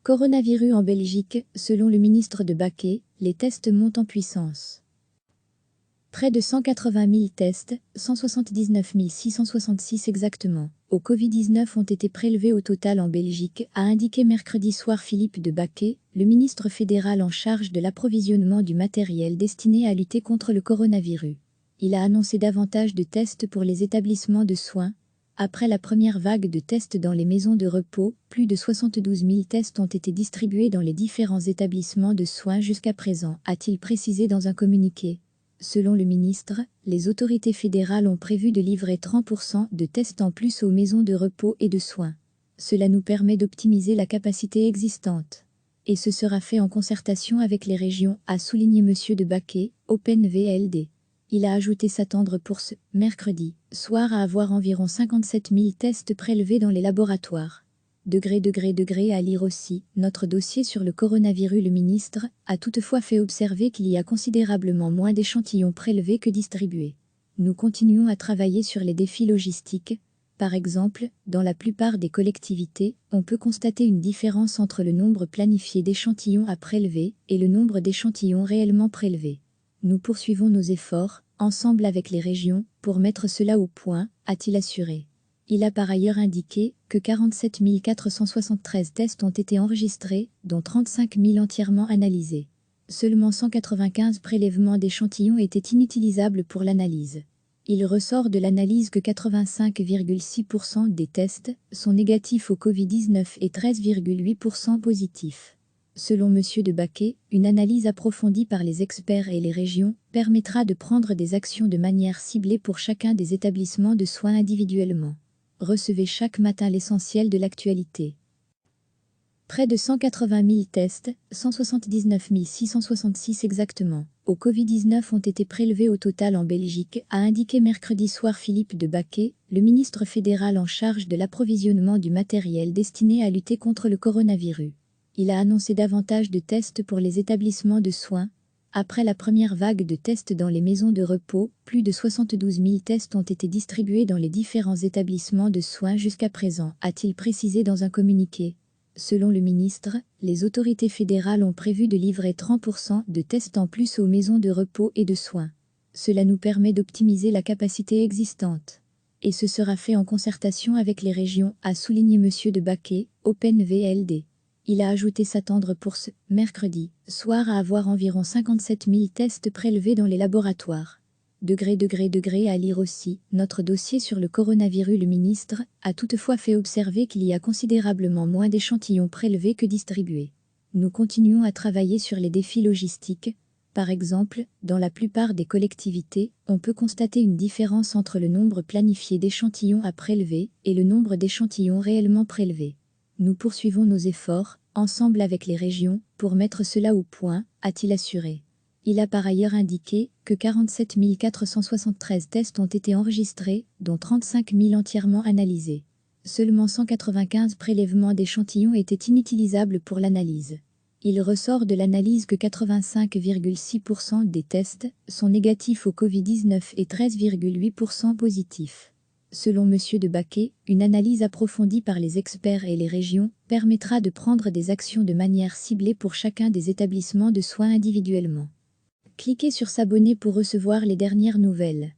Coronavirus en Belgique, selon le ministre de Baquet, les tests montent en puissance. Près de 180 000 tests, 179 666 exactement, au Covid-19 ont été prélevés au total en Belgique, a indiqué mercredi soir Philippe de Baquet, le ministre fédéral en charge de l'approvisionnement du matériel destiné à lutter contre le coronavirus. Il a annoncé davantage de tests pour les établissements de soins. Après la première vague de tests dans les maisons de repos, plus de 72 000 tests ont été distribués dans les différents établissements de soins jusqu'à présent, a-t-il précisé dans un communiqué. Selon le ministre, les autorités fédérales ont prévu de livrer 30% de tests en plus aux maisons de repos et de soins. Cela nous permet d'optimiser la capacité existante. Et ce sera fait en concertation avec les régions, a souligné M. de Baquet, OpenVLD. Il a ajouté s'attendre pour ce mercredi soir à avoir environ 57 000 tests prélevés dans les laboratoires. À lire aussi, notre dossier sur le coronavirus. Le ministre a toutefois fait observer qu'il y a considérablement moins d'échantillons prélevés que distribués. Nous continuons à travailler sur les défis logistiques. Par exemple, dans la plupart des collectivités, on peut constater une différence entre le nombre planifié d'échantillons à prélever et le nombre d'échantillons réellement prélevés. Nous poursuivons nos efforts, ensemble avec les régions, pour mettre cela au point, a-t-il assuré. Il a par ailleurs indiqué que 47 473 tests ont été enregistrés, dont 35 000 entièrement analysés. Seulement 195 prélèvements d'échantillons étaient inutilisables pour l'analyse. Il ressort de l'analyse que 85,6% des tests sont négatifs au Covid-19 et 13,8% positifs. Selon M. de Baquet, une analyse approfondie par les experts et les régions permettra de prendre des actions de manière ciblée pour chacun des établissements de soins individuellement. Recevez chaque matin l'essentiel de l'actualité. Près de 180 000 tests, 179 666 exactement, au Covid-19 ont été prélevés au total en Belgique, a indiqué mercredi soir Philippe de Baquet, le ministre fédéral en charge de l'approvisionnement du matériel destiné à lutter contre le coronavirus. Il a annoncé davantage de tests pour les établissements de soins. Après la première vague de tests dans les maisons de repos, plus de 72 000 tests ont été distribués dans les différents établissements de soins jusqu'à présent, a-t-il précisé dans un communiqué. Selon le ministre, les autorités fédérales ont prévu de livrer 30% de tests en plus aux maisons de repos et de soins. Cela nous permet d'optimiser la capacité existante. Et ce sera fait en concertation avec les régions, a souligné M. de Baquet, OpenVLD. Il a ajouté s'attendre pour ce mercredi soir à avoir environ 57 000 tests prélevés dans les laboratoires. À lire aussi, notre dossier sur le coronavirus. Le ministre a toutefois fait observer qu'il y a considérablement moins d'échantillons prélevés que distribués. Nous continuons à travailler sur les défis logistiques. Par exemple, dans la plupart des collectivités, on peut constater une différence entre le nombre planifié d'échantillons à prélever et le nombre d'échantillons réellement prélevés. Nous poursuivons nos efforts, ensemble avec les régions, pour mettre cela au point, a-t-il assuré. Il a par ailleurs indiqué que 47 473 tests ont été enregistrés, dont 35 000 entièrement analysés. Seulement 195 prélèvements d'échantillons étaient inutilisables pour l'analyse. Il ressort de l'analyse que 85,6% des tests sont négatifs au Covid-19 et 13,8% positifs. Selon M. de Baquet, une analyse approfondie par les experts et les régions permettra de prendre des actions de manière ciblée pour chacun des établissements de soins individuellement. Cliquez sur s'abonner pour recevoir les dernières nouvelles.